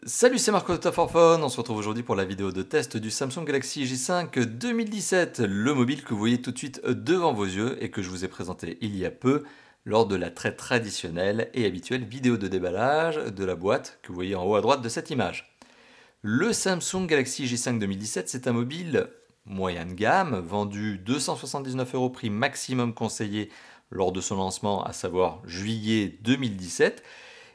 Salut, c'est Marco de Top for Phone. On se retrouve aujourd'hui pour la vidéo de test du Samsung Galaxy J5 2017, le mobile que vous voyez tout de suite devant vos yeux et que je vous ai présenté il y a peu lors de la très traditionnelle et habituelle vidéo de déballage de la boîte que vous voyez en haut à droite de cette image. Le Samsung Galaxy J5 2017, c'est un mobile moyen de gamme, vendu 279 € prix maximum conseillé lors de son lancement, à savoir juillet 2017.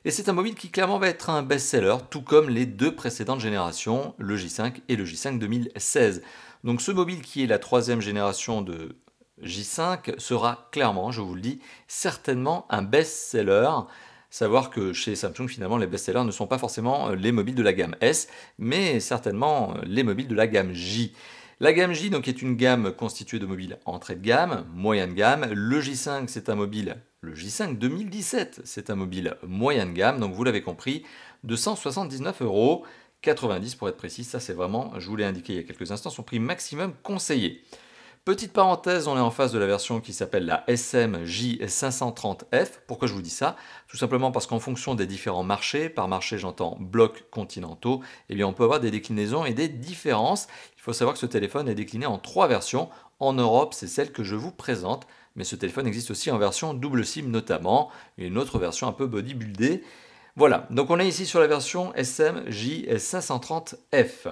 Et c'est un mobile qui clairement va être un best-seller, tout comme les deux précédentes générations, le J5 et le J5 2016. Donc ce mobile qui est la troisième génération de J5 sera clairement, je vous le dis, certainement un best-seller. Savoir que chez Samsung, finalement, les best-sellers ne sont pas forcément les mobiles de la gamme S, mais certainement les mobiles de la gamme J. La gamme J donc, est une gamme constituée de mobiles entrée de gamme, moyen de gamme. Le J5, c'est un mobile, le J5 2017, c'est un mobile moyen de gamme, donc vous l'avez compris, 279,90 € pour être précis. Ça, c'est vraiment, je vous l'ai indiqué il y a quelques instants, son prix maximum conseillé. Petite parenthèse, on est en face de la version qui s'appelle la SMJ530F. Pourquoi je vous dis ça? Tout simplement parce qu'en fonction des différents marchés, par marché j'entends blocs continentaux, eh bien on peut avoir des déclinaisons et des différences. Il faut savoir que ce téléphone est décliné en 3 versions. En Europe, c'est celle que je vous présente, mais ce téléphone existe aussi en version double SIM notamment, et une autre version un peu bodybuildée. Voilà, donc on est ici sur la version SMJ530F.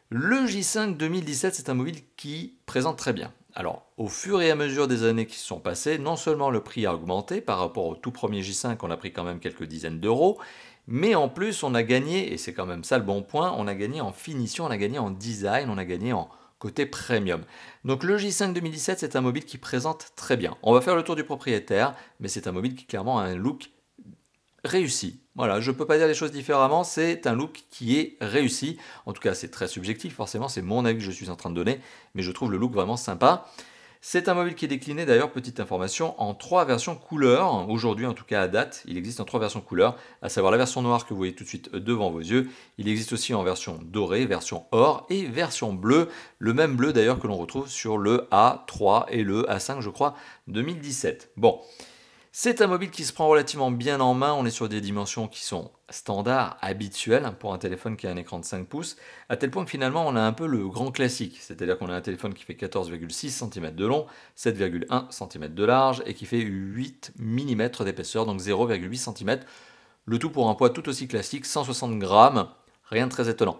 Le J5 2017, c'est un mobile qui présente très bien. Alors, au fur et à mesure des années qui se sont passées, non seulement le prix a augmenté par rapport au tout premier J5, on a pris quand même quelques dizaines d'euros, mais en plus on a gagné, et c'est quand même ça le bon point, on a gagné en finition, on a gagné en design, on a gagné en côté premium. Donc le J5 2017, c'est un mobile qui présente très bien. On va faire le tour du propriétaire, mais c'est un mobile qui clairement a un look réussi. Voilà, je ne peux pas dire les choses différemment, c'est un look qui est réussi. En tout cas, c'est très subjectif, forcément, c'est mon avis que je suis en train de donner, mais je trouve le look vraiment sympa. C'est un mobile qui est décliné, d'ailleurs, petite information, en 3 versions couleurs. Aujourd'hui, en tout cas à date, il existe en 3 versions couleurs, à savoir la version noire que vous voyez tout de suite devant vos yeux. Il existe aussi en version dorée, version or et version bleue. Le même bleu, d'ailleurs, que l'on retrouve sur le A3 et le A5, je crois, 2017. Bon. C'est un mobile qui se prend relativement bien en main, on est sur des dimensions qui sont standards, habituelles pour un téléphone qui a un écran de 5 pouces, à tel point que finalement on a un peu le grand classique, c'est-à-dire qu'on a un téléphone qui fait 14,6 cm de long, 7,1 cm de large et qui fait 8 mm d'épaisseur, donc 0,8 cm, le tout pour un poids tout aussi classique, 160 grammes, rien de très étonnant.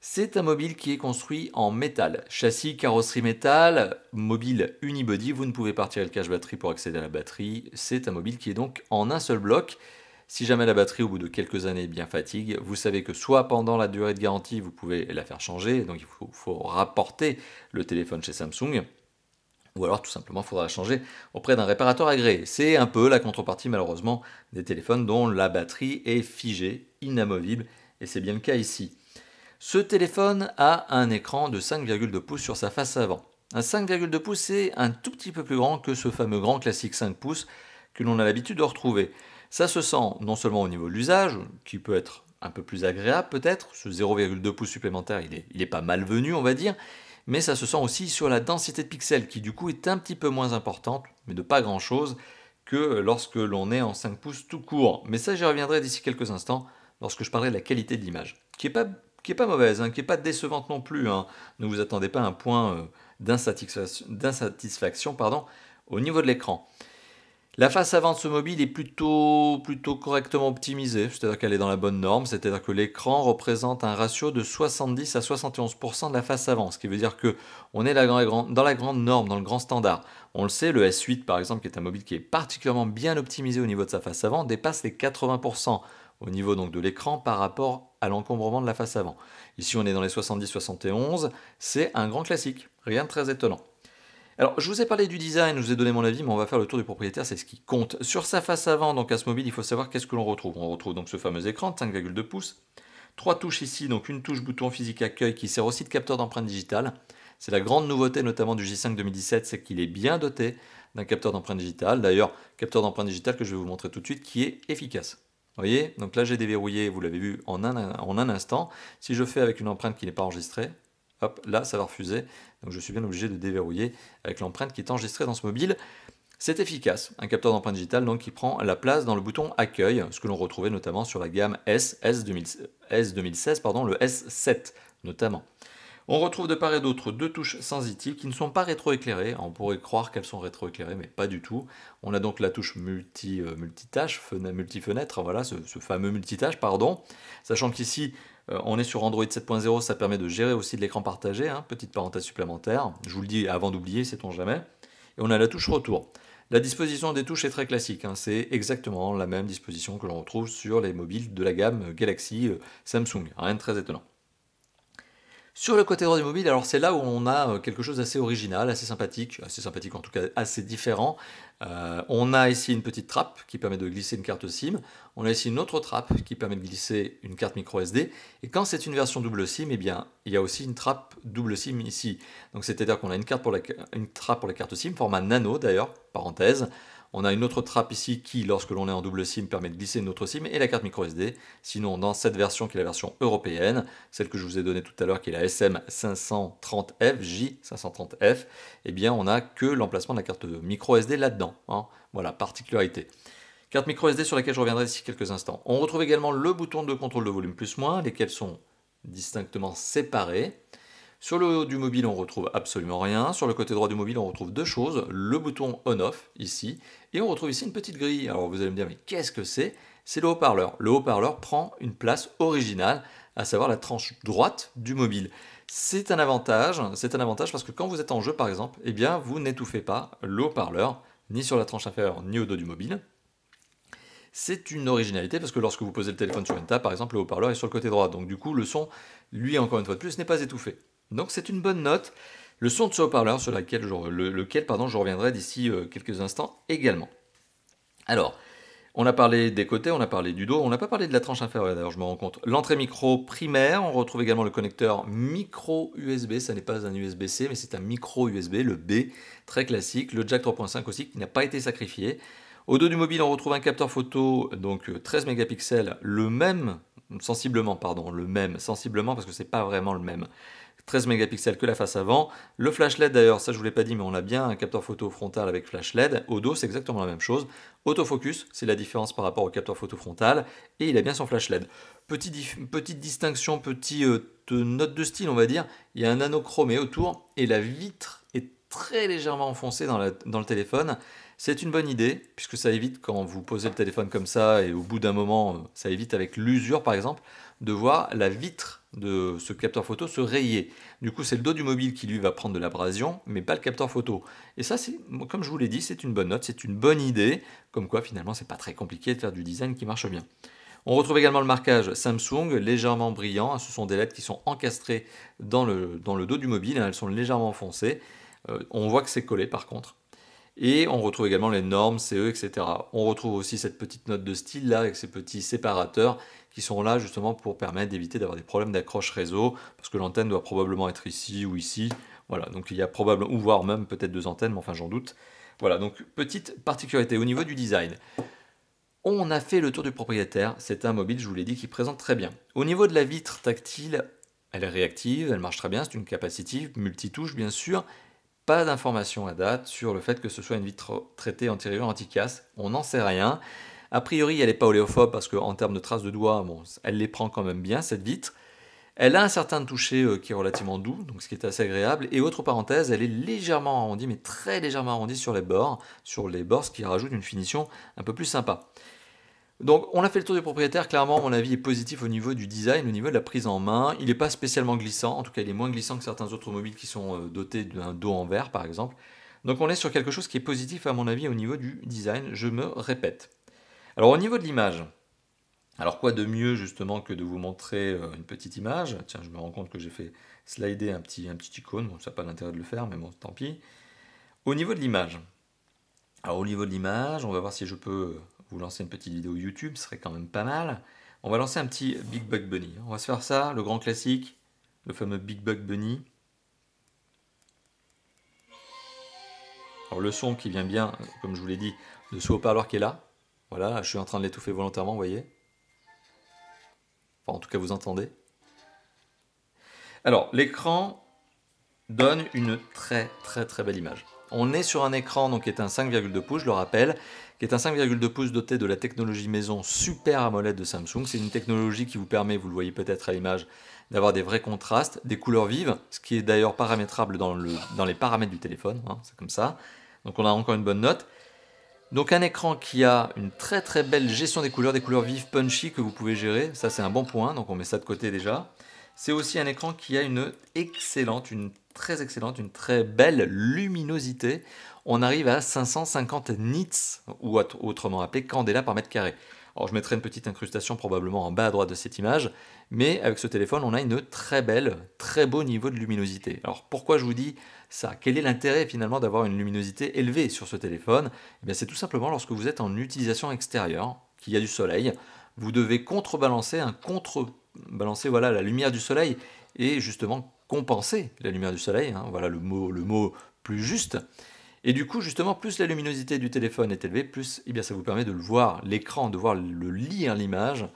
C'est un mobile qui est construit en métal. Châssis, carrosserie métal, mobile unibody. Vous ne pouvez pas retirer le cache batterie pour accéder à la batterie. C'est un mobile qui est donc en un seul bloc. Si jamais la batterie au bout de quelques années bien fatigue, vous savez que soit pendant la durée de garantie, vous pouvez la faire changer. Donc il faut rapporter le téléphone chez Samsung. Ou alors tout simplement il faudra la changer auprès d'un réparateur agréé. C'est un peu la contrepartie malheureusement des téléphones dont la batterie est figée, inamovible. Et c'est bien le cas ici. Ce téléphone a un écran de 5,2 pouces sur sa face avant. Un 5,2 pouces, c'est un tout petit peu plus grand que ce fameux grand classique 5 pouces que l'on a l'habitude de retrouver. Ça se sent non seulement au niveau de l'usage, qui peut être un peu plus agréable peut-être, ce 0,2 pouces supplémentaire, il est pas malvenu on va dire, mais ça se sent aussi sur la densité de pixels, qui du coup est un petit peu moins importante, mais de pas grand-chose, que lorsque l'on est en 5 pouces tout court. Mais ça j'y reviendrai d'ici quelques instants, lorsque je parlerai de la qualité de l'image, qui est pas mauvaise, qui n'est pas décevante non plus. Ne vous attendez pas à un point d'insatisfaction au niveau de l'écran. La face avant de ce mobile est plutôt correctement optimisée, c'est-à-dire qu'elle est dans la bonne norme, c'est-à-dire que l'écran représente un ratio de 70 à 71% de la face avant, ce qui veut dire que on est dans la grande norme, dans le grand standard. On le sait, le S8 par exemple, qui est un mobile qui est particulièrement bien optimisé au niveau de sa face avant, dépasse les 80% au niveau donc de l'écran par rapport à l'encombrement de la face avant. Ici on est dans les 70-71, c'est un grand classique, rien de très étonnant. Alors je vous ai parlé du design, je vous ai donné mon avis, mais on va faire le tour du propriétaire, c'est ce qui compte. Sur sa face avant, donc à ce mobile, il faut savoir qu'est-ce que l'on retrouve. On retrouve donc ce fameux écran de 5,2 pouces, 3 touches ici, donc une touche bouton physique accueil qui sert aussi de capteur d'empreinte digitale. C'est la grande nouveauté notamment du J5 2017, c'est qu'il est bien doté d'un capteur d'empreinte digitale. D'ailleurs, capteur d'empreinte digitale que je vais vous montrer tout de suite, qui est efficace. Vous voyez, donc là j'ai déverrouillé, vous l'avez vu en un instant. Si je fais avec une empreinte qui n'est pas enregistrée, hop, là ça va refuser. Donc je suis bien obligé de déverrouiller avec l'empreinte qui est enregistrée dans ce mobile. C'est efficace, un capteur d'empreinte digitale donc qui prend la place dans le bouton accueil, ce que l'on retrouvait notamment sur la gamme S 2016, pardon, le S7 notamment. On retrouve de part et d'autre deux touches sensitives qui ne sont pas rétroéclairées. On pourrait croire qu'elles sont rétroéclairées, mais pas du tout. On a donc la touche multitâche, multifenêtre, voilà, ce fameux multitâche, pardon. Sachant qu'ici, on est sur Android 7.0, ça permet de gérer aussi de l'écran partagé, hein, petite parenthèse supplémentaire. Je vous le dis avant d'oublier, sait-on jamais. Et on a la touche retour. La disposition des touches est très classique, hein, c'est exactement la même disposition que l'on retrouve sur les mobiles de la gamme Galaxy Samsung, rien de très étonnant. Sur le côté droit du mobile, alors c'est là où on a quelque chose d'assez original, assez sympathique en tout cas assez différent. On a ici une petite trappe qui permet de glisser une carte SIM. On a ici une autre trappe qui permet de glisser une carte micro SD. Et quand c'est une version double SIM, eh bien, il y a aussi une trappe double SIM ici. Donc c'est-à-dire qu'on a une trappe pour la carte SIM, format nano d'ailleurs, parenthèse. On a une autre trappe ici qui, lorsque l'on est en double SIM, permet de glisser une autre SIM et la carte micro SD. Sinon, dans cette version qui est la version européenne, celle que je vous ai donnée tout à l'heure qui est la SM530F, J530F, eh bien on n'a que l'emplacement de la carte micro SD là-dedans, hein. Voilà, particularité. Carte micro SD sur laquelle je reviendrai d'ici quelques instants. On retrouve également le bouton de contrôle de volume plus-moins, lesquels sont distinctement séparés. Sur le haut du mobile, on retrouve absolument rien. Sur le côté droit du mobile, on retrouve deux choses. Le bouton on-off, ici, et on retrouve ici une petite grille. Alors vous allez me dire, mais qu'est-ce que c'est? C'est le haut-parleur. Le haut-parleur prend une place originale, à savoir la tranche droite du mobile. C'est un avantage parce que quand vous êtes en jeu, par exemple, eh bien, vous n'étouffez pas le haut-parleur, ni sur la tranche inférieure, ni au dos du mobile. C'est une originalité parce que lorsque vous posez le téléphone sur une table, par exemple, le haut-parleur est sur le côté droit. Donc du coup, le son, lui, encore une fois de plus, n'est pas étouffé. Donc c'est une bonne note. Le son de ce haut-parleur sur lequel je reviendrai d'ici quelques instants également. Alors, on a parlé des côtés, on a parlé du dos, on n'a pas parlé de la tranche inférieure d'ailleurs, je me rends compte. L'entrée micro primaire, on retrouve également le connecteur micro USB, ça n'est pas un USB-C, mais c'est un micro USB, le B, très classique. Le jack 3.5 aussi, qui n'a pas été sacrifié. Au dos du mobile, on retrouve un capteur photo, donc 13 mégapixels, sensiblement parce que c'est pas vraiment le même. 13 mégapixels que la face avant. Le flash LED d'ailleurs, ça je vous l'ai pas dit, mais on a bien un capteur photo frontal avec flash LED. Au dos, c'est exactement la même chose. Autofocus, c'est la différence par rapport au capteur photo frontal. Et il a bien son flash LED. Petite distinction, petite note de style, on va dire. Il y a un anneau chromé autour et la vitre est très légèrement enfoncée dans le téléphone. C'est une bonne idée, puisque ça évite quand vous posez le téléphone comme ça et au bout d'un moment, ça évite avec l'usure par exemple, de voir la vitre de ce capteur photo se rayer. Du coup, c'est le dos du mobile qui lui va prendre de l'abrasion, mais pas le capteur photo. Et ça, comme je vous l'ai dit, c'est une bonne note, c'est une bonne idée, comme quoi finalement, c'est pas très compliqué de faire du design qui marche bien. On retrouve également le marquage Samsung, légèrement brillant. Ce sont des LED qui sont encastrées dans le dos du mobile, elles sont légèrement enfoncées. On voit que c'est collé par contre. Et on retrouve également les normes, CE, etc. On retrouve aussi cette petite note de style là avec ces petits séparateurs qui sont là justement pour permettre d'éviter d'avoir des problèmes d'accroche réseau parce que l'antenne doit probablement être ici ou ici. Voilà, donc il y a probablement, ou voire même peut-être deux antennes, mais enfin j'en doute. Voilà, donc petite particularité au niveau du design. On a fait le tour du propriétaire, c'est un mobile, je vous l'ai dit, qui présente très bien. Au niveau de la vitre tactile, elle est réactive, elle marche très bien, c'est une capacitive, multitouche bien sûr. Pas d'informations à date sur le fait que ce soit une vitre traitée anti-rayures anti-casse. On n'en sait rien. A priori, elle n'est pas oléophobe parce qu'en termes de traces de doigts, bon, elle les prend quand même bien, cette vitre. Elle a un certain toucher qui est relativement doux, donc ce qui est assez agréable. Et autre parenthèse, elle est légèrement arrondie, mais très légèrement arrondie sur les bords, ce qui rajoute une finition un peu plus sympa. Donc on a fait le tour du propriétaire, clairement mon avis est positif au niveau du design, au niveau de la prise en main. Il n'est pas spécialement glissant, en tout cas il est moins glissant que certains autres mobiles qui sont dotés d'un dos en verre par exemple. Donc on est sur quelque chose qui est positif à mon avis au niveau du design, je me répète. Alors au niveau de l'image, alors quoi de mieux justement que de vous montrer une petite image. Tiens, je me rends compte que j'ai fait slider un petit icône, bon ça n'a pas d'intérêt de le faire mais bon tant pis. Au niveau de l'image, alors au niveau de l'image, on va voir si je peux vous lancer une petite vidéo YouTube, ce serait quand même pas mal. On va lancer un petit Big Bug Bunny. On va se faire ça, le grand classique, le fameux Big Bug Bunny. Alors le son qui vient bien, comme je vous l'ai dit, de ce haut-parleur qui est là. Voilà, je suis en train de l'étouffer volontairement, vous voyez. Enfin, en tout cas, vous entendez. Alors, l'écran donne une très très très belle image. On est sur un écran donc, qui est un 5,2 pouces, je le rappelle, qui est un 5,2 pouces doté de la technologie maison Super AMOLED de Samsung. C'est une technologie qui vous permet, vous le voyez peut-être à l'image, d'avoir des vrais contrastes, des couleurs vives, ce qui est d'ailleurs paramétrable dans les paramètres du téléphone, hein, c'est comme ça. Donc on a encore une bonne note. Donc un écran qui a une très très belle gestion des couleurs vives punchy que vous pouvez gérer, ça c'est un bon point, donc on met ça de côté déjà. C'est aussi un écran qui a une très belle luminosité. On arrive à 550 nits, ou autrement appelé candela par mètre carré. Alors je mettrai une petite incrustation probablement en bas à droite de cette image, mais avec ce téléphone on a une très beau niveau de luminosité. Alors pourquoi je vous dis ça? Quel est l'intérêt finalement d'avoir une luminosité élevée sur ce téléphone? Eh bien, c'est tout simplement lorsque vous êtes en utilisation extérieure, qu'il y a du soleil, vous devez contrebalancer voilà, la lumière du soleil et justement compenser la lumière du soleil, hein, voilà le mot plus juste. Et du coup, justement, plus la luminosité du téléphone est élevée, plus eh bien, ça vous permet de le voir, l'écran, de voir lire l'image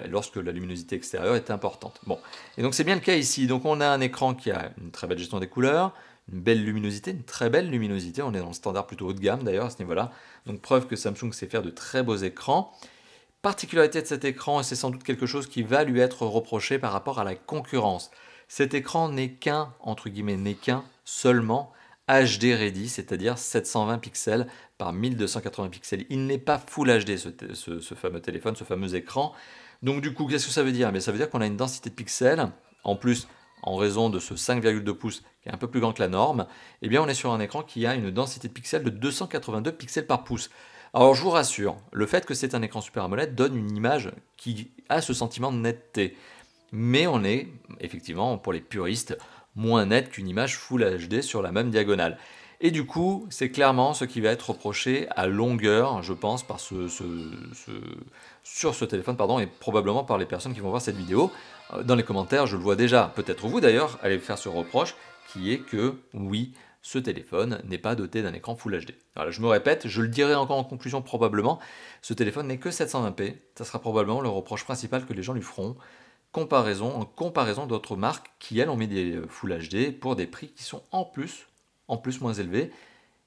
lorsque la luminosité extérieure est importante. Bon, et donc c'est bien le cas ici. Donc on a un écran qui a une très belle gestion des couleurs, une belle luminosité, une très belle luminosité. On est dans le standard plutôt haut de gamme d'ailleurs à ce niveau-là. Donc preuve que Samsung sait faire de très beaux écrans. Particularité de cet écran, et c'est sans doute quelque chose qui va lui être reproché par rapport à la concurrence. Cet écran n'est qu'un, entre guillemets, n'est qu'un seulement HD Ready, c'est-à-dire 720 pixels par 1280 pixels. Il n'est pas Full HD ce fameux téléphone, ce fameux écran. Donc du coup, qu'est-ce que ça veut dire? Ça veut dire qu'on a une densité de pixels, en plus, en raison de ce 5,2 pouces qui est un peu plus grand que la norme, eh bien on est sur un écran qui a une densité de pixels de 282 pixels par pouce. Alors je vous rassure, le fait que c'est un écran Super AMOLED donne une image qui a ce sentiment de netteté. Mais on est, effectivement, pour les puristes, moins net qu'une image Full HD sur la même diagonale. Et du coup, c'est clairement ce qui va être reproché à longueur, je pense, sur ce téléphone, pardon, et probablement par les personnes qui vont voir cette vidéo. Dans les commentaires, je le vois déjà, peut-être vous d'ailleurs, allez faire ce reproche, qui est que, oui, ce téléphone n'est pas doté d'un écran Full HD. Voilà, je me répète, je le dirai encore en conclusion probablement, ce téléphone n'est que 720p, ça sera probablement le reproche principal que les gens lui feront, en comparaison d'autres marques qui, elles, ont mis des Full HD pour des prix qui sont en plus moins élevés.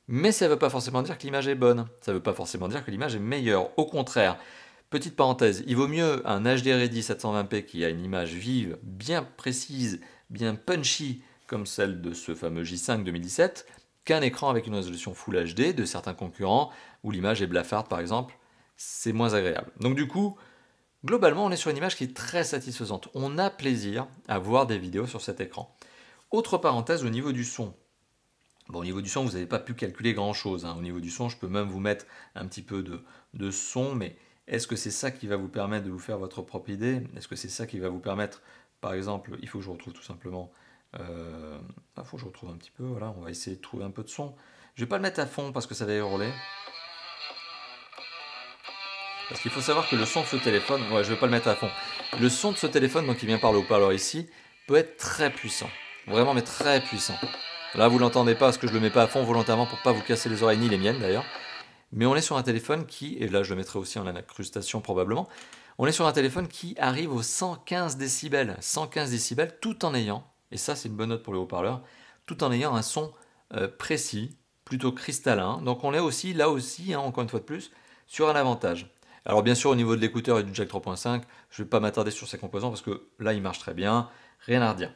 Mais ça ne veut pas forcément dire que l'image est bonne, ça ne veut pas forcément dire que l'image est meilleure. Au contraire, petite parenthèse, il vaut mieux un HD Ready 720p qui a une image vive, bien précise, bien punchy, comme celle de ce fameux J5 2017, qu'un écran avec une résolution Full HD de certains concurrents, où l'image est blafarde par exemple, c'est moins agréable. Donc du coup, globalement, on est sur une image qui est très satisfaisante. On a plaisir à voir des vidéos sur cet écran. Autre parenthèse au niveau du son. Bon, au niveau du son, vous n'avez pas pu calculer grand-chose, hein. Au niveau du son, je peux même vous mettre un petit peu de son, mais est-ce que c'est ça qui va vous permettre de vous faire votre propre idée? Est-ce que c'est ça qui va vous permettre, par exemple, il faut que je retrouve tout simplement... il faut que je retrouve un petit peu, voilà, on va essayer de trouver un peu de son. Je ne vais pas le mettre à fond parce que ça va hurler. Parce qu'il faut savoir que le son de ce téléphone, ouais, je ne vais pas le mettre à fond. Le son de ce téléphone, donc qui vient par le haut-parleur ici, peut être très puissant. Vraiment, mais très puissant. Là, vous l'entendez pas parce que je le mets pas à fond volontairement pour pas vous casser les oreilles, ni les miennes d'ailleurs. Mais on est sur un téléphone qui, et là je le mettrai aussi en incrustation probablement, on est sur un téléphone qui arrive aux 115 décibels. 115 décibels tout en ayant, et ça c'est une bonne note pour le haut-parleur, tout en ayant un son précis, plutôt cristallin. Donc on est aussi, là aussi, hein, encore une fois de plus, sur un avantage. Alors bien sûr au niveau de l'écouteur et du jack 3.5, je ne vais pas m'attarder sur ces composants parce que là il marche très bien, rien à redire.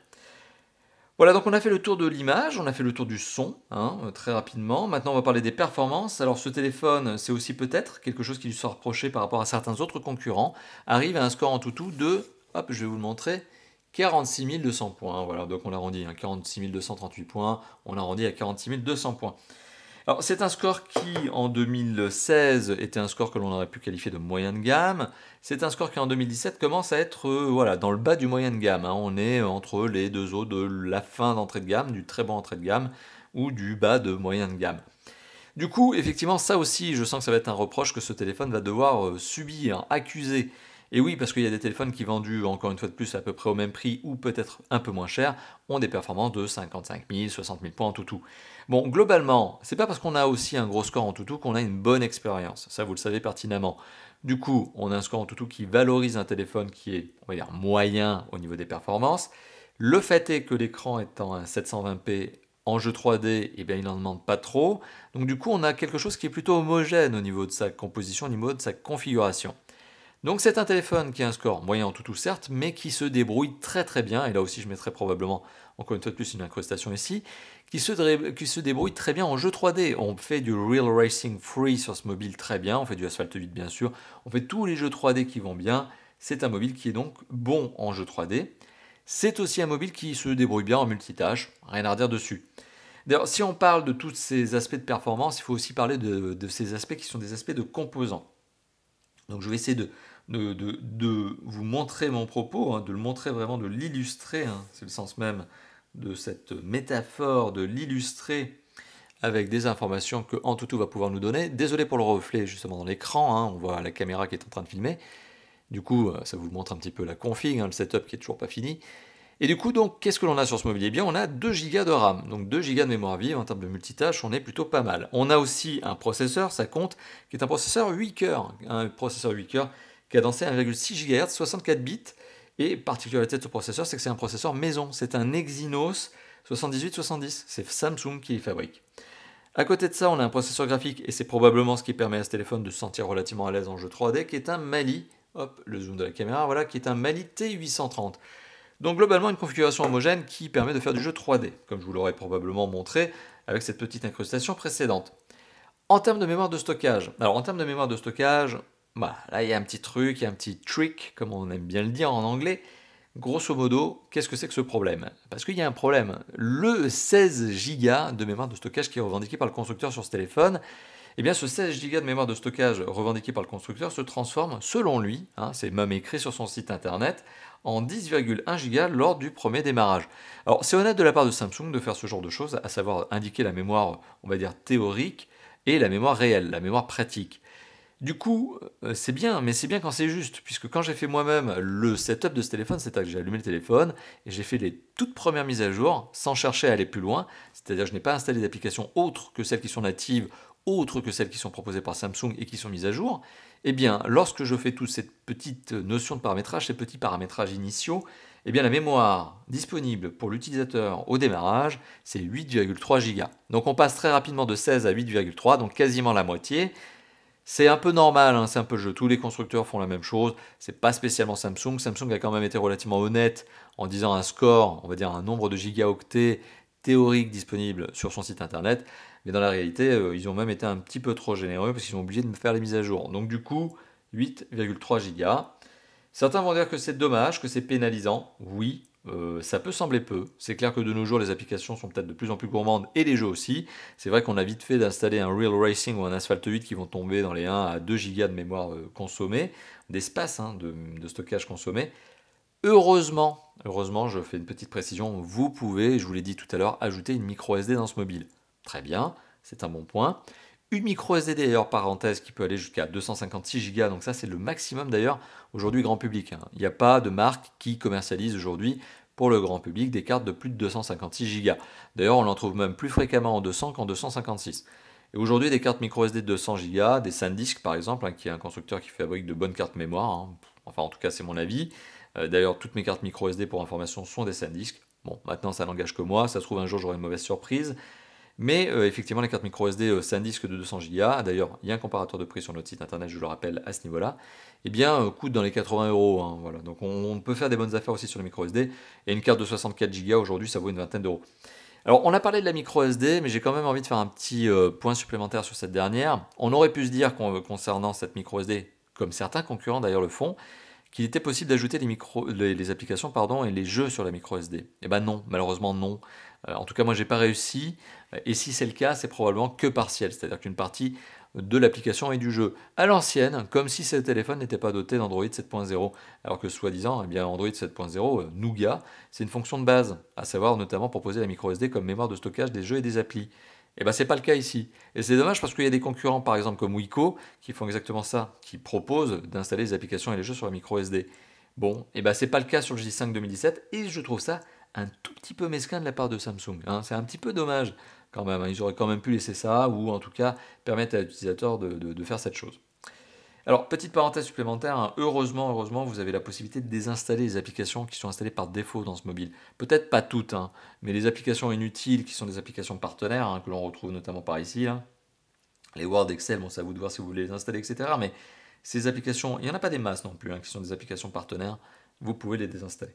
Voilà, donc on a fait le tour de l'image, on a fait le tour du son, hein, très rapidement. Maintenant, on va parler des performances. Alors, ce téléphone, c'est aussi peut-être quelque chose qui lui sera reproché par rapport à certains autres concurrents, arrive à un score en tout de, hop, je vais vous le montrer, 46 200 points. Voilà, donc on l'arrondit, hein, 46 238 points, on arrondit à 46 200 points. Alors, c'est un score qui, en 2016, était un score que l'on aurait pu qualifier de moyen de gamme. C'est un score qui, en 2017, commence à être voilà, dans le bas du moyen de gamme, hein. On est entre les deux autres de la fin d'entrée de gamme, du très bon entrée de gamme, ou du bas de moyen de gamme. Du coup, effectivement, ça aussi, je sens que ça va être un reproche que ce téléphone va devoir subir, accuser. Et oui, parce qu'il y a des téléphones qui vendus, encore une fois de plus, à peu près au même prix, ou peut-être un peu moins cher, ont des performances de 55 000, 60 000 points en tout. Bon, globalement, c'est pas parce qu'on a aussi un gros score en tout qu'on a une bonne expérience. Ça, vous le savez pertinemment. Du coup, on a un score en tout qui valorise un téléphone qui est, on va dire, moyen au niveau des performances. Le fait est que l'écran étant un 720p en jeu 3D, eh bien, il n'en demande pas trop. Donc du coup, on a quelque chose qui est plutôt homogène au niveau de sa composition, au niveau de sa configuration. Donc c'est un téléphone qui a un score moyen en tout certes, mais qui se débrouille très très bien, et là aussi je mettrai probablement, encore une fois de plus, une incrustation ici, qui se débrouille très bien en jeu 3D. On fait du Real Racing Free sur ce mobile très bien, on fait du Asphalt 8 bien sûr, on fait tous les jeux 3D qui vont bien, c'est un mobile qui est donc bon en jeu 3D. C'est aussi un mobile qui se débrouille bien en multitâche, rien à redire dessus. D'ailleurs, si on parle de tous ces aspects de performance, il faut aussi parler de ces aspects qui sont des aspects de composants. Donc je vais essayer de vous montrer mon propos, hein, de le montrer vraiment, de l'illustrer, hein, c'est le sens même de cette métaphore, de l'illustrer avec des informations que Antutu va pouvoir nous donner. Désolé pour le reflet justement dans l'écran, hein, on voit la caméra qui est en train de filmer. Du coup, ça vous montre un petit peu la config, hein, le setup qui est toujours pas fini. Et du coup, donc, qu'est-ce que l'on a sur ce mobile? Eh bien, on a 2 Go de RAM, donc 2 Go de mémoire vive. En termes de multitâche, on est plutôt pas mal. On a aussi un processeur, ça compte, qui est un processeur 8 cœurs. Un processeur 8 cœurs cadencé à 1,6 GHz, 64 bits. Et particularité de ce processeur, c'est que c'est un processeur maison. C'est un Exynos 7870. C'est Samsung qui le fabrique. À côté de ça, on a un processeur graphique, et c'est probablement ce qui permet à ce téléphone de se sentir relativement à l'aise en jeu 3D, qui est un Mali, hop, le zoom de la caméra, voilà, qui est un Mali T830. Donc globalement une configuration homogène qui permet de faire du jeu 3D, comme je vous l'aurais probablement montré avec cette petite incrustation précédente. En termes de mémoire de stockage, alors en termes de mémoire de stockage, bah, là il y a un petit truc, il y a un petit trick, comme on aime bien le dire en anglais. Grosso modo, qu'est-ce que c'est que ce problème? Parce qu'il y a un problème. Le 16 Go de mémoire de stockage qui est revendiqué par le constructeur sur ce téléphone, eh bien ce 16 Go de mémoire de stockage revendiqué par le constructeur se transforme, selon lui, hein, c'est même écrit sur son site internet, en 10,1 Go lors du premier démarrage. Alors c'est honnête de la part de Samsung de faire ce genre de choses, à savoir indiquer la mémoire, on va dire théorique, et la mémoire réelle, la mémoire pratique. Du coup, c'est bien, mais c'est bien quand c'est juste, puisque quand j'ai fait moi-même le setup de ce téléphone, c'est-à-dire que j'ai allumé le téléphone et j'ai fait les toutes premières mises à jour sans chercher à aller plus loin, c'est-à-dire que je n'ai pas installé d'applications autres que celles qui sont natives, autres que celles qui sont proposées par Samsung et qui sont mises à jour. Eh bien, lorsque je fais toute cette petite notion de paramétrage, ces petits paramétrages initiaux, eh bien la mémoire disponible pour l'utilisateur au démarrage, c'est 8,3 Go. Donc on passe très rapidement de 16 à 8,3, donc quasiment la moitié. C'est un peu normal, hein, c'est un peu le jeu. Tous les constructeurs font la même chose. C'est pas spécialement Samsung. Samsung a quand même été relativement honnête en disant un score, on va dire un nombre de gigaoctets théorique disponible sur son site internet. Mais dans la réalité, ils ont même été un petit peu trop généreux parce qu'ils sont obligés de me faire les mises à jour. Donc du coup, 8,3 Go. Certains vont dire que c'est dommage, que c'est pénalisant. Oui, ça peut sembler peu. C'est clair que de nos jours, les applications sont peut-être de plus en plus gourmandes et les jeux aussi. C'est vrai qu'on a vite fait d'installer un Real Racing ou un Asphalt 8 qui vont tomber dans les 1 à 2 Go de mémoire consommée, d'espace hein, de stockage consommé. Heureusement, je fais une petite précision, vous pouvez, je vous l'ai dit tout à l'heure, ajouter une micro SD dans ce mobile. Très bien, c'est un bon point. Une micro SD d'ailleurs, parenthèse, qui peut aller jusqu'à 256 Go, donc ça c'est le maximum d'ailleurs aujourd'hui grand public. Hein. Il n'y a pas de marque qui commercialise aujourd'hui pour le grand public des cartes de plus de 256 Go. D'ailleurs on en trouve même plus fréquemment en 200 qu'en 256. Et aujourd'hui des cartes micro SD de 200 Go, des SanDisk par exemple, hein, qui est un constructeur qui fabrique de bonnes cartes mémoire, hein. Enfin en tout cas c'est mon avis. D'ailleurs toutes mes cartes micro SD pour information sont des SanDisk. Bon maintenant ça n'engage que moi, ça se trouve un jour j'aurai une mauvaise surprise. Mais effectivement, les cartes micro SD SanDisk de 200 Go, d'ailleurs, il y a un comparateur de prix sur notre site internet, je le rappelle, à ce niveau-là, eh bien, coûtent dans les 80 €. Hein, voilà. Donc, on peut faire des bonnes affaires aussi sur les micro SD. Et une carte de 64 Go, aujourd'hui, ça vaut une vingtaine d'euros. Alors, on a parlé de la micro SD, mais j'ai quand même envie de faire un petit point supplémentaire sur cette dernière. On aurait pu se dire, concernant cette micro SD, comme certains concurrents d'ailleurs le font, qu'il était possible d'ajouter les applications et les jeux sur la micro SD. Eh ben non, malheureusement non. En tout cas, moi, j'ai pas réussi. Et si c'est le cas, c'est probablement que partiel, c'est-à-dire qu'une partie de l'application et du jeu à l'ancienne, comme si ce téléphone n'était pas doté d'Android 7.0. Alors que soi-disant, eh bien, Android 7.0, Nougat, c'est une fonction de base, à savoir notamment proposer la micro SD comme mémoire de stockage des jeux et des applis. Et ben c'est pas le cas ici. Et c'est dommage parce qu'il y a des concurrents, par exemple comme Wiko, qui font exactement ça, qui proposent d'installer les applications et les jeux sur la micro SD. Bon, et ben c'est pas le cas sur le J5 2017, et je trouve ça un tout petit peu mesquin de la part de Samsung. Hein. C'est un petit peu dommage quand même. Hein. Ils auraient quand même pu laisser ça, ou en tout cas permettre à l'utilisateur de faire cette chose. Alors, petite parenthèse supplémentaire, hein, heureusement, vous avez la possibilité de désinstaller les applications qui sont installées par défaut dans ce mobile. Peut-être pas toutes, hein, mais les applications inutiles, qui sont des applications partenaires, hein, que l'on retrouve notamment par ici, là, les Word, Excel, bon, c'est à vous de voir si vous voulez les installer, etc. Mais ces applications, il n'y en a pas des masses non plus, hein, qui sont des applications partenaires, vous pouvez les désinstaller.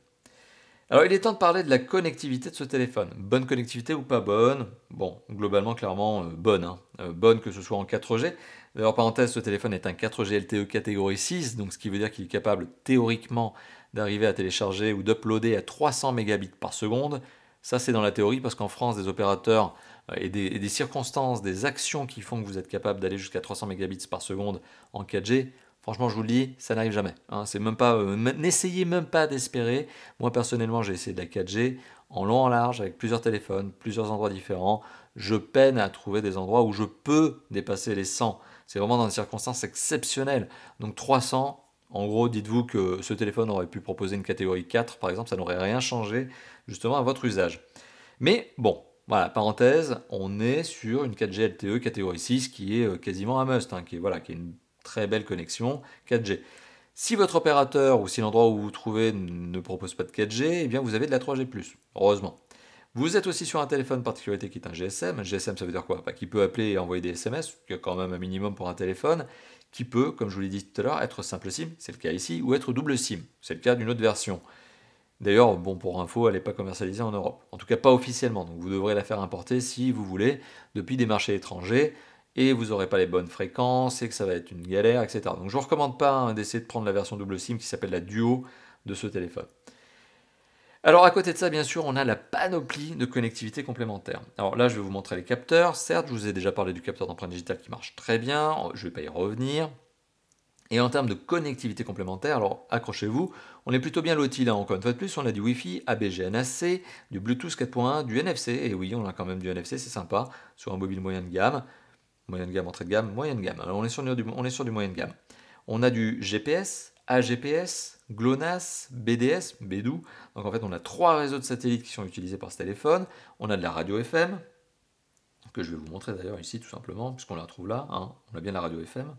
Alors, il est temps de parler de la connectivité de ce téléphone. Bonne connectivité ou pas bonne? Bon, globalement, clairement, bonne, hein. Bonne que ce soit en 4G. D'ailleurs, parenthèse, ce téléphone est un 4G LTE catégorie 6, donc ce qui veut dire qu'il est capable théoriquement d'arriver à télécharger ou d'uploader à 300 mégabits par seconde. Ça, c'est dans la théorie, parce qu'en France, des opérateurs et des circonstances, des actions qui font que vous êtes capable d'aller jusqu'à 300 mégabits par seconde en 4G, franchement, je vous le dis, ça n'arrive jamais, hein. C'est même pas, n'essayez même pas d'espérer. Moi, personnellement, j'ai essayé de la 4G en long, en large, avec plusieurs téléphones, plusieurs endroits différents. Je peine à trouver des endroits où je peux dépasser les 100. C'est vraiment dans des circonstances exceptionnelles. Donc 300, en gros, dites-vous que ce téléphone aurait pu proposer une catégorie 4, par exemple, ça n'aurait rien changé justement à votre usage. Mais bon, voilà, parenthèse, on est sur une 4G LTE catégorie 6 qui est quasiment un must, hein, qui est une très belle connexion 4G. Si votre opérateur ou si l'endroit où vous vous trouvez ne propose pas de 4G, eh bien vous avez de la 3G+, heureusement. Vous êtes aussi sur un téléphone particularité qui est un GSM. Un GSM, ça veut dire quoi? Qui peut appeler et envoyer des SMS, qui est quand même un minimum pour un téléphone, qui peut, comme je vous l'ai dit tout à l'heure, être simple SIM, c'est le cas ici, ou être double SIM, c'est le cas d'une autre version. D'ailleurs, bon, pour info, elle n'est pas commercialisée en Europe. En tout cas, pas officiellement. Donc, vous devrez la faire importer si vous voulez, depuis des marchés étrangers, et vous n'aurez pas les bonnes fréquences, et que ça va être une galère, etc. Donc, je ne vous recommande pas, hein, d'essayer de prendre la version double SIM qui s'appelle la Duo de ce téléphone. Alors, à côté de ça, bien sûr, on a la panoplie de connectivité complémentaire. Alors là, je vais vous montrer les capteurs. Certes, je vous ai déjà parlé du capteur d'empreinte digitale qui marche très bien. Je ne vais pas y revenir. Et en termes de connectivité complémentaire, alors accrochez-vous, on est plutôt bien loti là, encore une fois de plus, on a du Wi-Fi, ABGNAC, du Bluetooth 4.1, du NFC, et oui, on a quand même du NFC, c'est sympa, sur un mobile moyen de gamme, entrée de gamme, moyenne gamme, alors on est sur du moyenne gamme. On a du GPS, AGPS, GLONASS, BDS, BEDU, donc en fait on a 3 réseaux de satellites qui sont utilisés par ce téléphone, on a de la radio FM, que je vais vous montrer d'ailleurs ici tout simplement, puisqu'on la retrouve là, hein. On a bien la radio FM.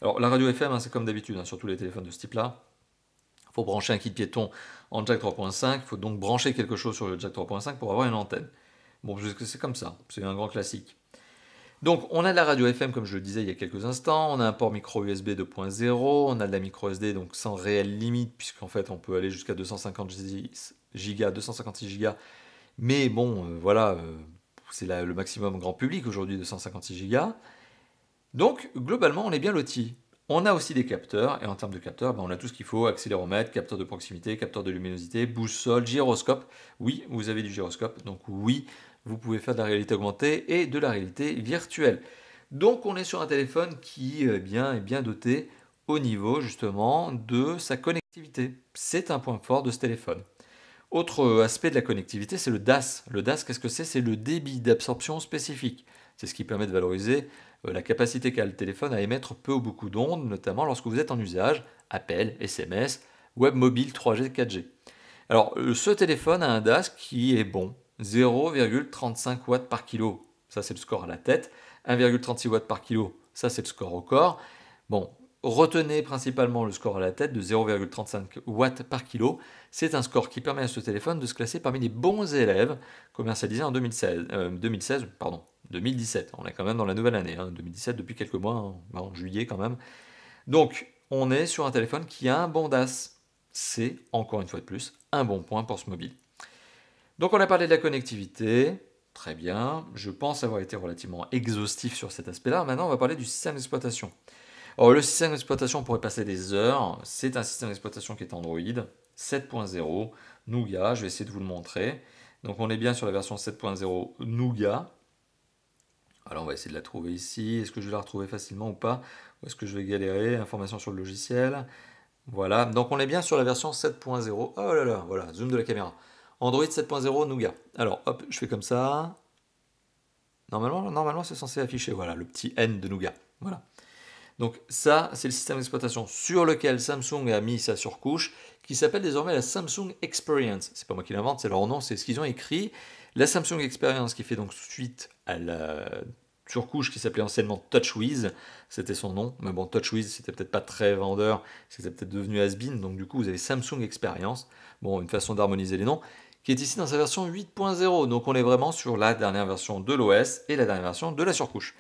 Alors la radio FM, hein, c'est comme d'habitude, hein, sur tous les téléphones de ce type-là. Il faut brancher un kit piéton en jack 3.5, il faut donc brancher quelque chose sur le jack 3.5 pour avoir une antenne. Bon, c'est comme ça, c'est un grand classique. Donc on a de la radio FM comme je le disais il y a quelques instants, on a un port micro USB 2.0, on a de la micro SD donc sans réelle limite puisqu'en fait on peut aller jusqu'à 256 Go, mais bon voilà, c'est le maximum grand public aujourd'hui, 256 Go. Donc, globalement, on est bien loti. On a aussi des capteurs, et en termes de capteurs, on a tout ce qu'il faut, accéléromètre, capteur de proximité, capteur de luminosité, boussole, gyroscope. Oui, vous avez du gyroscope, donc oui, vous pouvez faire de la réalité augmentée et de la réalité virtuelle. Donc, on est sur un téléphone qui est bien doté au niveau, justement, de sa connectivité. C'est un point fort de ce téléphone. Autre aspect de la connectivité, c'est le DAS. Le DAS, qu'est-ce que c'est? C'est le débit d'absorption spécifique. C'est ce qui permet de valoriser la capacité qu'a le téléphone à émettre peu ou beaucoup d'ondes, notamment lorsque vous êtes en usage, appel, SMS, web mobile 3G, 4G. Alors, ce téléphone a un DAS qui est bon, 0,35 watts par kilo. Ça, c'est le score à la tête. 1,36 watts par kilo, ça, c'est le score au corps. Bon, retenez principalement le score à la tête de 0,35 watts par kilo. C'est un score qui permet à ce téléphone de se classer parmi les bons élèves commercialisés en 2017. On est quand même dans la nouvelle année, hein, 2017 depuis quelques mois, hein, en juillet quand même. Donc, on est sur un téléphone qui a un bon DAS. C'est, encore une fois de plus, un bon point pour ce mobile. Donc, on a parlé de la connectivité. Très bien. Je pense avoir été relativement exhaustif sur cet aspect-là. Maintenant, on va parler du système d'exploitation. Alors, le système d'exploitation, on pourrait passer des heures. C'est un système d'exploitation qui est Android 7.0 Nougat. Je vais essayer de vous le montrer. Donc, on est bien sur la version 7.0 Nougat. Alors, on va essayer de la trouver ici. Est-ce que je vais la retrouver facilement ou pas? Ou est-ce que je vais galérer? Information sur le logiciel. Voilà. Donc, on est bien sur la version 7.0. Oh là là, voilà. Zoom de la caméra. Android 7.0 Nougat. Alors, hop, je fais comme ça. Normalement, c'est censé afficher, voilà, le petit N de Nougat. Voilà. Donc ça, c'est le système d'exploitation sur lequel Samsung a mis sa surcouche, qui s'appelle désormais la Samsung Experience. C'est pas moi qui l'invente, c'est leur nom, c'est ce qu'ils ont écrit. La Samsung Experience qui fait donc suite à surcouche qui s'appelait anciennement TouchWiz, c'était son nom, mais bon, TouchWiz c'était peut-être pas très vendeur, c'était peut-être devenu has-been, donc du coup vous avez Samsung Experience, bon, une façon d'harmoniser les noms, qui est ici dans sa version 8.0, donc on est vraiment sur la dernière version de l'OS et la dernière version de la surcouche.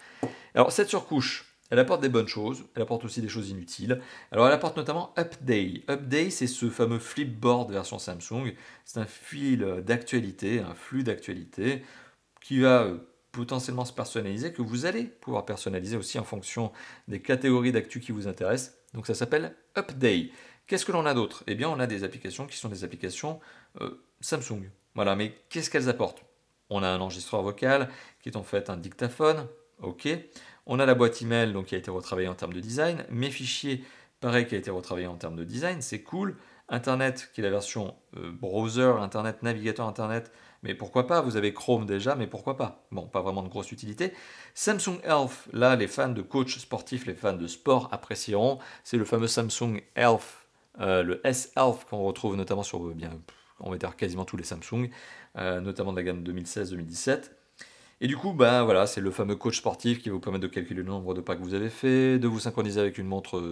Alors cette surcouche, elle apporte des bonnes choses, elle apporte aussi des choses inutiles. Alors elle apporte notamment Upday. Upday, c'est ce fameux flipboard version Samsung. C'est un fil d'actualité, un flux d'actualité qui va potentiellement se personnaliser, que vous allez pouvoir personnaliser aussi en fonction des catégories d'actu qui vous intéressent. Donc ça s'appelle Upday. Qu'est-ce que l'on a d'autre? Eh bien on a des applications qui sont des applications Samsung. Voilà, mais qu'est-ce qu'elles apportent? On a un enregistreur vocal qui est en fait un dictaphone, ok. On a la boîte email donc, qui a été retravaillée en termes de design. Mes fichiers, pareil, qui a été retravaillé en termes de design, c'est cool. Internet, qui est la version browser, Internet, navigateur Internet, mais pourquoi pas? Vous avez Chrome déjà, mais pourquoi pas? Bon, pas vraiment de grosse utilité. Samsung Health, là, les fans de coach sportif, les fans de sport apprécieront. C'est le fameux Samsung Health, le S-Health qu'on retrouve notamment sur, bien, on va dire quasiment tous les Samsung, notamment de la gamme 2016-2017. Et du coup, bah, voilà, c'est le fameux coach sportif qui va vous permettre de calculer le nombre de pas que vous avez fait, de vous synchroniser avec une montre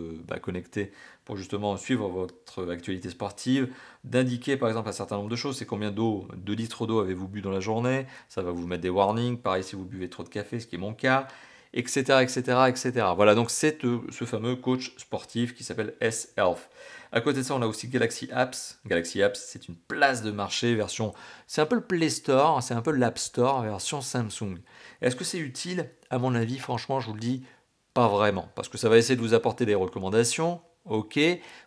connectée pour justement suivre votre actualité sportive, d'indiquer par exemple un certain nombre de choses, c'est combien d'eau, 2 litres d'eau avez-vous bu dans la journée, ça va vous mettre des warnings, pareil si vous buvez trop de café, ce qui est mon cas, etc. etc., etc. Voilà, donc c'est ce fameux coach sportif qui s'appelle S-Health. À côté de ça, on a aussi Galaxy Apps. Galaxy Apps, c'est une place de marché version. C'est un peu le Play Store, c'est un peu l'App Store version Samsung. Est-ce que c'est utile? À mon avis, franchement, je vous le dis, pas vraiment. Parce que ça va essayer de vous apporter des recommandations, ok.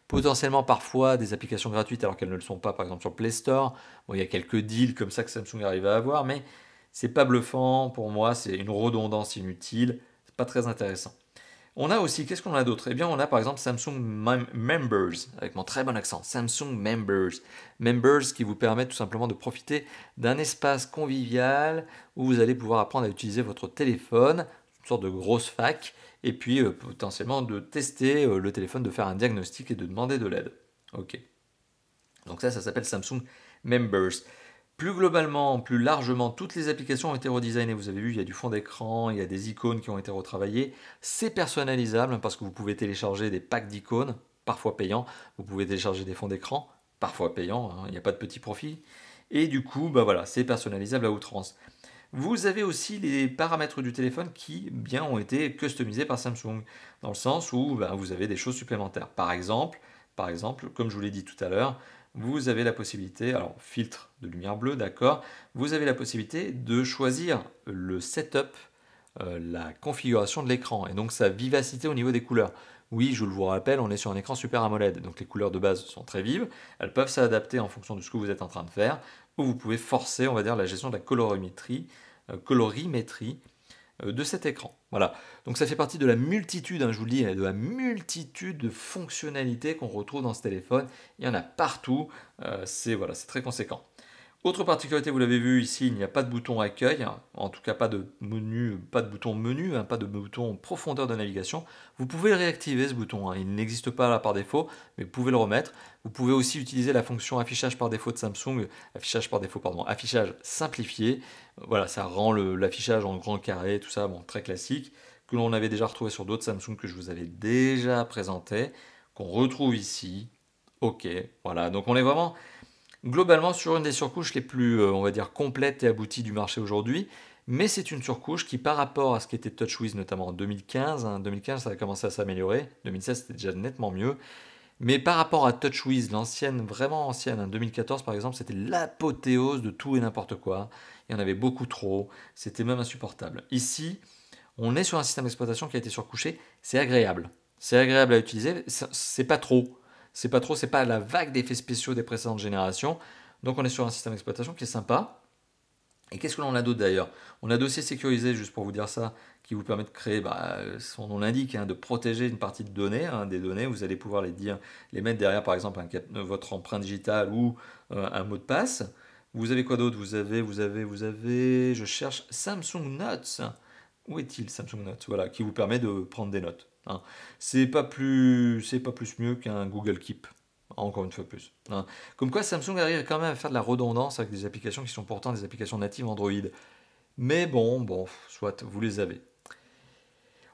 Potentiellement, parfois, des applications gratuites alors qu'elles ne le sont pas, par exemple sur le Play Store. Bon, il y a quelques deals comme ça que Samsung arrive à avoir, mais c'est pas bluffant. Pour moi, c'est une redondance inutile. C'est pas très intéressant. On a aussi, qu'est-ce qu'on a d'autre? Eh bien, on a par exemple Samsung Members, avec mon très bon accent, Samsung Members. Members qui vous permet tout simplement de profiter d'un espace convivial où vous allez pouvoir apprendre à utiliser votre téléphone, une sorte de grosse fac, et puis potentiellement de tester le téléphone, de faire un diagnostic et de demander de l'aide. Ok. Donc ça s'appelle Samsung Members. Plus globalement, plus largement, toutes les applications ont été redesignées. Vous avez vu, il y a du fond d'écran, il y a des icônes qui ont été retravaillées. C'est personnalisable parce que vous pouvez télécharger des packs d'icônes, parfois payants. Vous pouvez télécharger des fonds d'écran, parfois payants. Il n'y a pas de petit profit. Et du coup, bah voilà, c'est personnalisable à outrance. Vous avez aussi les paramètres du téléphone qui bien ont été customisés par Samsung, dans le sens où vous avez des choses supplémentaires. Par exemple, comme je vous l'ai dit tout à l'heure, vous avez la possibilité, alors filtre de lumière bleue, d'accord, vous avez la possibilité de choisir le setup, la configuration de l'écran et donc sa vivacité au niveau des couleurs. Oui, je vous rappelle, on est sur un écran Super AMOLED, donc les couleurs de base sont très vives, elles peuvent s'adapter en fonction de ce que vous êtes en train de faire, ou vous pouvez forcer, on va dire, la gestion de la colorimétrie de cet écran. Voilà. Donc ça fait partie de la multitude, je vous le dis, de la multitude de fonctionnalités qu'on retrouve dans ce téléphone. Il y en a partout. C'est voilà, c'est très conséquent. Autre particularité, vous l'avez vu ici, il n'y a pas de bouton accueil, en tout cas pas de menu, pas de bouton menu, pas de bouton profondeur de navigation. Vous pouvez le réactiver ce bouton, il n'existe pas là par défaut, mais vous pouvez le remettre. Vous pouvez aussi utiliser la fonction affichage par défaut de Samsung, affichage simplifié. Voilà, ça rend l'affichage en grand carré, tout ça, bon, très classique, que l'on avait déjà retrouvé sur d'autres Samsung que je vous avais déjà présenté, qu'on retrouve ici. Ok, voilà, donc on est vraiment globalement sur une des surcouches les plus, on va dire, complètes et abouties du marché aujourd'hui, mais c'est une surcouche qui, par rapport à ce qu'était TouchWiz notamment en 2015, 2015 ça a commencé à s'améliorer, 2016 c'était déjà nettement mieux, mais par rapport à TouchWiz, l'ancienne, vraiment ancienne, 2014 par exemple, c'était l'apothéose de tout et n'importe quoi, il y en avait beaucoup trop, c'était même insupportable. Ici, on est sur un système d'exploitation qui a été surcouché, c'est agréable à utiliser, c'est pas trop. C'est pas la vague d'effets spéciaux des précédentes générations. Donc on est sur un système d'exploitation qui est sympa. Et qu'est-ce que l'on a d'autre d'ailleurs? On a dossier sécurisé, juste pour vous dire ça, qui vous permet de créer, son nom l'indique, de protéger une partie de données, des données. Vous allez pouvoir les mettre derrière, par exemple, votre empreinte digitale ou un mot de passe. Vous avez quoi d'autre? Vous avez, je cherche Samsung Notes. Où est-il Samsung Notes? Voilà, qui vous permet de prendre des notes. C'est pas plus mieux qu'un Google Keep. Encore une fois plus. Comme quoi Samsung arrive quand même à faire de la redondance avec des applications qui sont pourtant des applications natives Android. Mais bon, soit, vous les avez.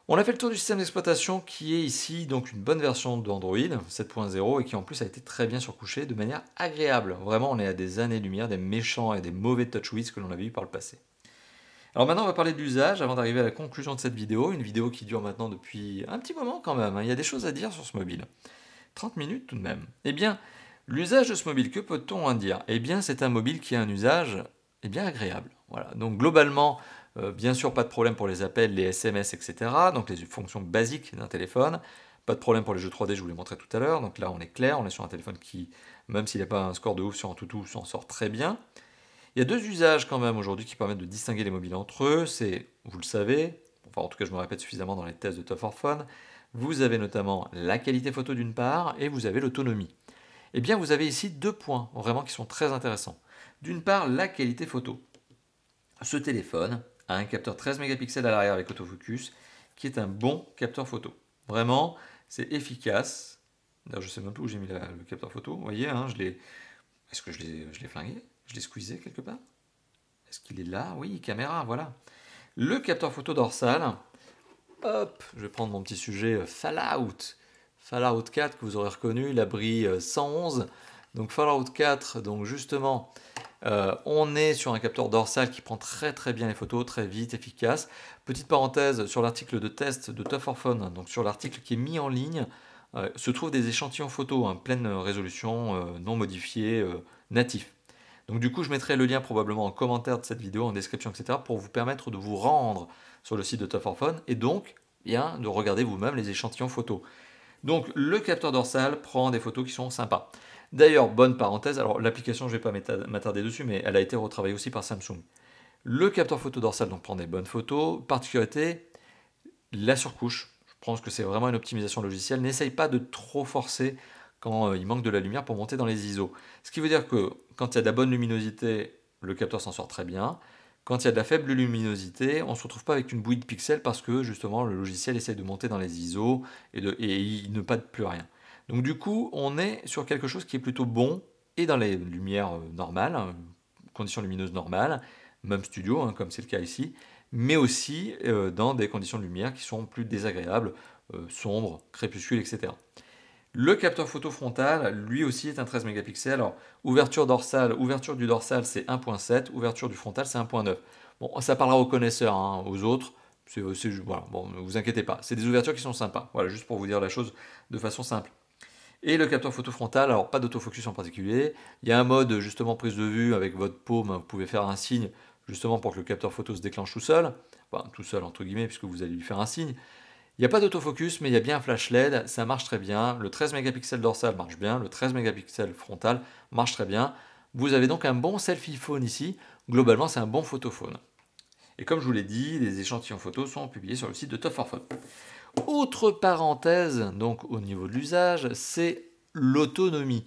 On a fait le tour du système d'exploitation qui est ici donc une bonne version d'Android 7.0 et qui en plus a été très bien surcouché de manière agréable. Vraiment, on est à des années-lumière des méchants et des mauvais TouchWiz que l'on avait eu par le passé. Alors maintenant, on va parler de l'usage avant d'arriver à la conclusion de cette vidéo. Une vidéo qui dure maintenant depuis un petit moment quand même. Il y a des choses à dire sur ce mobile. 30 minutes tout de même. Eh bien, l'usage de ce mobile, que peut-on en dire? Eh bien, c'est un mobile qui a un usage agréable. Voilà. Donc globalement, bien sûr, pas de problème pour les appels, les SMS, etc. Donc les fonctions basiques d'un téléphone. Pas de problème pour les jeux 3D, je vous l'ai montré tout à l'heure. Donc là, on est clair, on est sur un téléphone qui, même s'il n'a pas un score de ouf sur Antutu, s'en sort très bien. Il y a deux usages quand même aujourd'hui qui permettent de distinguer les mobiles entre eux. C'est, vous le savez, enfin en tout cas je me répète suffisamment dans les tests de Top for Fun, vous avez notamment la qualité photo d'une part et vous avez l'autonomie. Eh bien vous avez ici deux points vraiment qui sont très intéressants. D'une part, la qualité photo. Ce téléphone a un capteur 13 mégapixels à l'arrière avec autofocus qui est un bon capteur photo. Vraiment, c'est efficace. D'ailleurs, je ne sais même plus où j'ai mis le capteur photo. Vous voyez, hein, est-ce que je l'ai flingué? Je l'ai squeezé quelque part? Est-ce qu'il est là? Oui, caméra, voilà. Le capteur photo dorsal. Hop, je vais prendre mon petit sujet Fallout. Fallout 4 que vous aurez reconnu, l'abri 111. Donc Fallout 4, donc justement, on est sur un capteur dorsal qui prend très très bien les photos, très vite, efficace. Petite parenthèse sur l'article de test de Top for Fun, donc sur l'article qui est mis en ligne, se trouvent des échantillons photos, pleine résolution, non modifiés, natifs. Donc du coup, je mettrai le lien probablement en commentaire de cette vidéo, en description, etc. pour vous permettre de vous rendre sur le site de Top for Fun et donc bien de regarder vous-même les échantillons photos. Donc le capteur dorsal prend des photos qui sont sympas. D'ailleurs, bonne parenthèse, alors l'application, je ne vais pas m'attarder dessus, mais elle a été retravaillée aussi par Samsung. Le capteur photo dorsal donc, prend des bonnes photos. Particularité, la surcouche. Je pense que c'est vraiment une optimisation logicielle. N'essaye pas de trop forcer quand il manque de la lumière pour monter dans les ISO. Ce qui veut dire que quand il y a de la bonne luminosité, le capteur s'en sort très bien. Quand il y a de la faible luminosité, on ne se retrouve pas avec une bouillie de pixels parce que justement le logiciel essaye de monter dans les ISO et il ne passe plus rien. Donc du coup, on est sur quelque chose qui est plutôt bon et dans les lumières normales, conditions lumineuses normales, même studio, comme c'est le cas ici, mais aussi dans des conditions de lumière qui sont plus désagréables, sombres, crépuscules, etc. Le capteur photo frontal, lui aussi, est un 13 mégapixels. Alors, ouverture du dorsal, c'est 1.7, ouverture du frontal, c'est 1.9. Bon, ça parlera aux connaisseurs, aux autres, voilà, bon, ne vous inquiétez pas. C'est des ouvertures qui sont sympas. Voilà, juste pour vous dire la chose de façon simple. Et le capteur photo frontal, alors pas d'autofocus en particulier. Il y a un mode justement prise de vue avec votre paume, vous pouvez faire un signe justement pour que le capteur photo se déclenche tout seul. Enfin, tout seul entre guillemets, puisque vous allez lui faire un signe. Il n'y a pas d'autofocus, mais il y a bien un flash LED, ça marche très bien. Le 13 mégapixels dorsal marche bien, le 13 mégapixels frontal marche très bien. Vous avez donc un bon selfie phone ici. Globalement, c'est un bon photophone. Et comme je vous l'ai dit, les échantillons photos sont publiés sur le site de Top for Fun. Autre parenthèse, donc au niveau de l'usage, c'est l'autonomie.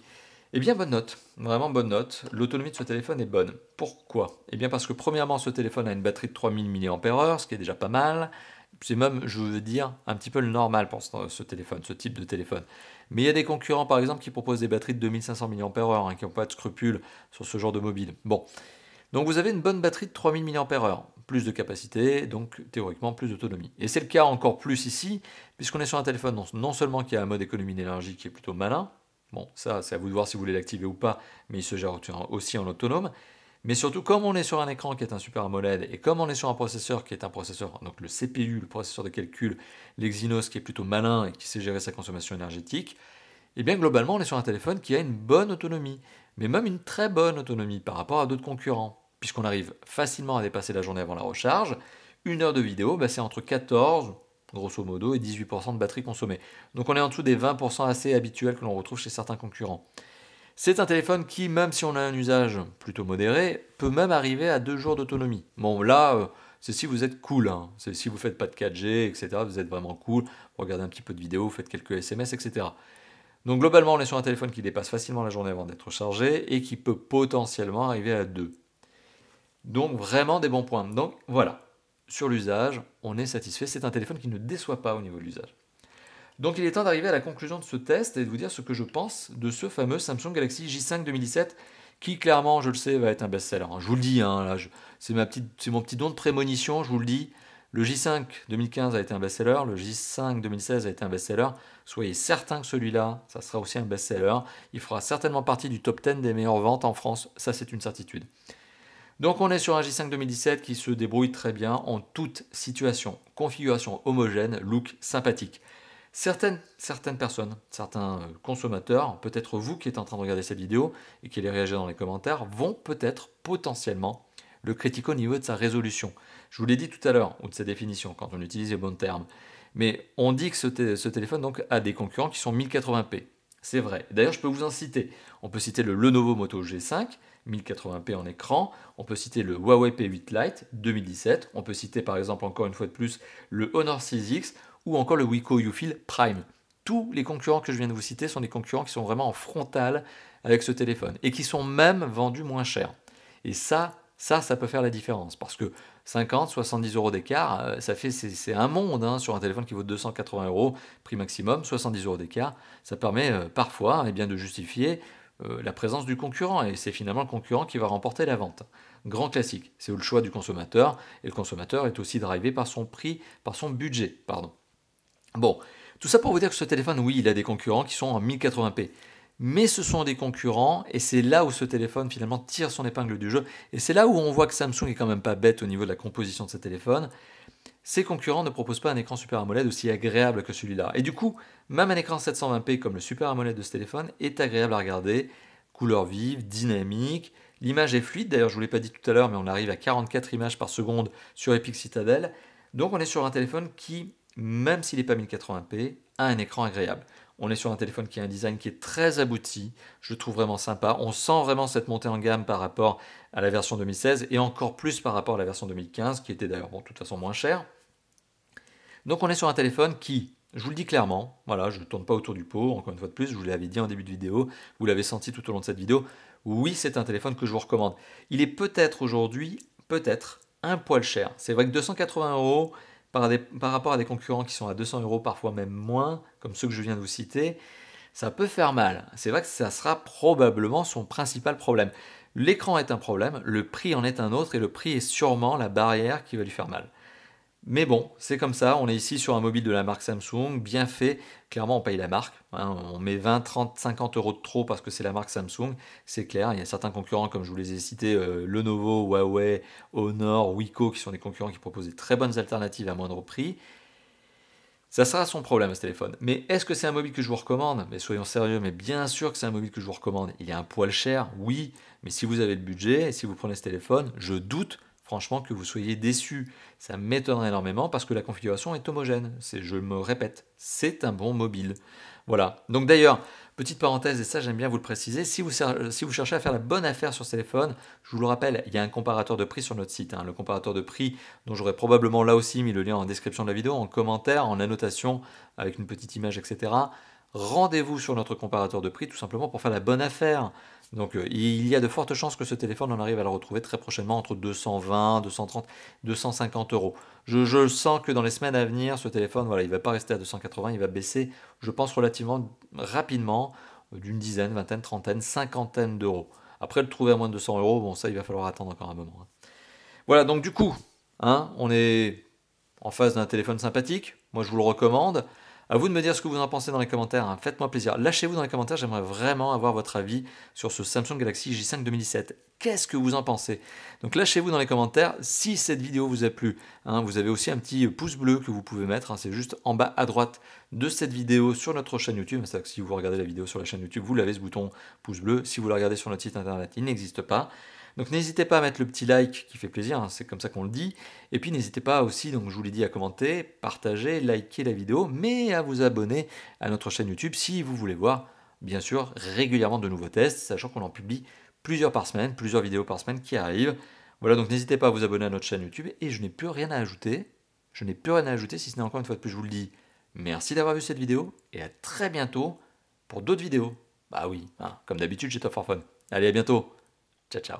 Eh bien, bonne note, vraiment bonne note. L'autonomie de ce téléphone est bonne. Pourquoi? Eh bien, parce que premièrement, ce téléphone a une batterie de 3000 mAh, ce qui est déjà pas mal. C'est même, je veux dire, un petit peu le normal pour ce téléphone, ce type de téléphone. Mais il y a des concurrents, par exemple, qui proposent des batteries de 2500 mAh, qui n'ont pas de scrupules sur ce genre de mobile. Bon, donc vous avez une bonne batterie de 3000 mAh, plus de capacité, donc théoriquement plus d'autonomie. Et c'est le cas encore plus ici, puisqu'on est sur un téléphone non seulement qui a un mode économie d'énergie qui est plutôt malin, bon ça c'est à vous de voir si vous voulez l'activer ou pas, mais il se gère aussi en autonome, mais surtout comme on est sur un écran qui est un Super AMOLED, et comme on est sur un processeur qui est un processeur, donc le CPU, le processeur de calcul, l'Exynos qui est plutôt malin et qui sait gérer sa consommation énergétique, et bien globalement on est sur un téléphone qui a une bonne autonomie, mais même une très bonne autonomie par rapport à d'autres concurrents puisqu'on arrive facilement à dépasser la journée avant la recharge. Une heure de vidéo, c'est entre 14, grosso modo, et 18% de batterie consommée. Donc on est en dessous des 20% assez habituels que l'on retrouve chez certains concurrents. C'est un téléphone qui, même si on a un usage plutôt modéré, peut même arriver à 2 jours d'autonomie. Bon là, c'est si vous êtes cool, c'est si vous ne faites pas de 4G, etc. Vous êtes vraiment cool, vous regardez un petit peu de vidéo, vous faites quelques SMS, etc. Donc globalement, on est sur un téléphone qui dépasse facilement la journée avant d'être chargé et qui peut potentiellement arriver à 2. Donc vraiment des bons points. Donc voilà, sur l'usage, on est satisfait. C'est un téléphone qui ne déçoit pas au niveau de l'usage. Donc il est temps d'arriver à la conclusion de ce test et de vous dire ce que je pense de ce fameux Samsung Galaxy J5 2017 qui clairement, je le sais, va être un best-seller. Je vous le dis, là, c'est mon petit don de prémonition, je vous le dis. Le J5 2015 a été un best-seller, le J5 2016 a été un best-seller. Soyez certain que celui-là, ça sera aussi un best-seller. Il fera certainement partie du top 10 des meilleures ventes en France, ça c'est une certitude. Donc on est sur un J5 2017 qui se débrouille très bien en toute situation. Configuration homogène, look sympathique. Certaines personnes, certains consommateurs, peut-être vous qui êtes en train de regarder cette vidéo et qui allez réagir dans les commentaires, vont peut-être potentiellement le critiquer au niveau de sa résolution. Je vous l'ai dit tout à l'heure, ou de sa définition, quand on utilise les bons termes. Mais on dit que ce téléphone donc, a des concurrents qui sont 1080p. C'est vrai. D'ailleurs, je peux vous en citer. On peut citer le Lenovo Moto G5, 1080p en écran. On peut citer le Huawei P8 Lite 2017. On peut citer par exemple encore une fois de plus le Honor 6X ou encore le Wiko Youfil Prime. Tous les concurrents que je viens de vous citer sont des concurrents qui sont vraiment en frontal avec ce téléphone et qui sont même vendus moins cher. Et ça peut faire la différence parce que 50, 70 euros d'écart, c'est un monde hein, sur un téléphone qui vaut 280 euros, prix maximum, 70 euros d'écart. Ça permet parfois eh bien, de justifier la présence du concurrent et c'est finalement le concurrent qui va remporter la vente. Grand classique, c'est le choix du consommateur et le consommateur est aussi drivé par son prix, par son budget, pardon. Bon, tout ça pour vous dire que ce téléphone, oui, il a des concurrents qui sont en 1080p. Mais ce sont des concurrents, et c'est là où ce téléphone finalement tire son épingle du jeu. Et c'est là où on voit que Samsung est quand même pas bête au niveau de la composition de ce téléphone. Ces concurrents ne proposent pas un écran Super AMOLED aussi agréable que celui-là. Et du coup, même un écran 720p comme le Super AMOLED de ce téléphone est agréable à regarder. Couleur vive, dynamique. L'image est fluide, d'ailleurs je ne vous l'ai pas dit tout à l'heure, mais on arrive à 44 images par seconde sur Epic Citadel. Donc on est sur un téléphone qui, même s'il n'est pas 1080p, a un écran agréable. On est sur un téléphone qui a un design qui est très abouti, je le trouve vraiment sympa. On sent vraiment cette montée en gamme par rapport à la version 2016 et encore plus par rapport à la version 2015 qui était d'ailleurs bon, de toute façon moins chère. Donc on est sur un téléphone qui, je vous le dis clairement, voilà, je ne tourne pas autour du pot, encore une fois de plus, je vous l'avais dit en début de vidéo, vous l'avez senti tout au long de cette vidéo, oui c'est un téléphone que je vous recommande. Il est peut-être aujourd'hui, peut-être, un poil cher. C'est vrai que 280 euros par rapport à des concurrents qui sont à 200 euros, parfois même moins, comme ceux que je viens de vous citer, ça peut faire mal. C'est vrai que ça sera probablement son principal problème. L'écran est un problème, le prix en est un autre, et le prix est sûrement la barrière qui va lui faire mal. Mais bon, c'est comme ça, on est ici sur un mobile de la marque Samsung, bien fait, clairement on paye la marque, hein, on met 20, 30, 50 euros de trop parce que c'est la marque Samsung, c'est clair, il y a certains concurrents comme je vous les ai cités, Lenovo, Huawei, Honor, Wiko, qui sont des concurrents qui proposent des très bonnes alternatives à moindre prix. Ça sera son problème ce téléphone. Mais est-ce que c'est un mobile que je vous recommande? Mais soyons sérieux, mais bien sûr que c'est un mobile que je vous recommande. Il est un poil cher, oui, mais si vous avez le budget et si vous prenez ce téléphone, je doute franchement que vous soyez déçu. Ça m'étonnerait énormément parce que la configuration est homogène. Je me répète, c'est un bon mobile. Voilà. Donc d'ailleurs, petite parenthèse, et ça j'aime bien vous le préciser, si vous cherchez à faire la bonne affaire sur ce téléphone, je vous le rappelle, il y a un comparateur de prix sur notre site. Hein, le comparateur de prix dont j'aurais probablement là aussi mis le lien en description de la vidéo, en commentaire, en annotation, avec une petite image, etc. Rendez-vous sur notre comparateur de prix tout simplement pour faire la bonne affaire. Donc il y a de fortes chances que ce téléphone, on arrive à le retrouver très prochainement entre 220, 230, 250 euros. Je sens que dans les semaines à venir, ce téléphone, voilà, il ne va pas rester à 280, il va baisser, je pense, relativement rapidement, d'une dizaine, vingtaine, trentaine, cinquantaine d'euros. Après, le trouver à moins de 200 euros, bon, ça, il va falloir attendre encore un moment. Hein. Voilà, donc du coup, hein, on est en face d'un téléphone sympathique, moi je vous le recommande. À vous de me dire ce que vous en pensez dans les commentaires, hein. Faites-moi plaisir. Lâchez-vous dans les commentaires, j'aimerais vraiment avoir votre avis sur ce Samsung Galaxy J5 2017. Qu'est-ce que vous en pensez? Donc lâchez-vous dans les commentaires si cette vidéo vous a plu. Hein, vous avez aussi un petit pouce bleu que vous pouvez mettre, hein, c'est juste en bas à droite de cette vidéo sur notre chaîne YouTube. C'est-à-dire que si vous regardez la vidéo sur la chaîne YouTube, vous l'avez ce bouton pouce bleu. Si vous la regardez sur notre site internet, il n'existe pas. Donc n'hésitez pas à mettre le petit like qui fait plaisir, hein, c'est comme ça qu'on le dit. Et puis n'hésitez pas aussi, donc je vous l'ai dit, à commenter, partager, liker la vidéo, mais à vous abonner à notre chaîne YouTube si vous voulez voir, bien sûr, régulièrement de nouveaux tests, sachant qu'on en publie plusieurs par semaine, plusieurs vidéos par semaine qui arrivent. Voilà, donc n'hésitez pas à vous abonner à notre chaîne YouTube et je n'ai plus rien à ajouter. Je n'ai plus rien à ajouter, si ce n'est encore une fois de plus, je vous le dis. Merci d'avoir vu cette vidéo et à très bientôt pour d'autres vidéos. Bah oui, hein, comme d'habitude, j'ai Top for Fun. Allez, à bientôt. Ciao, ciao.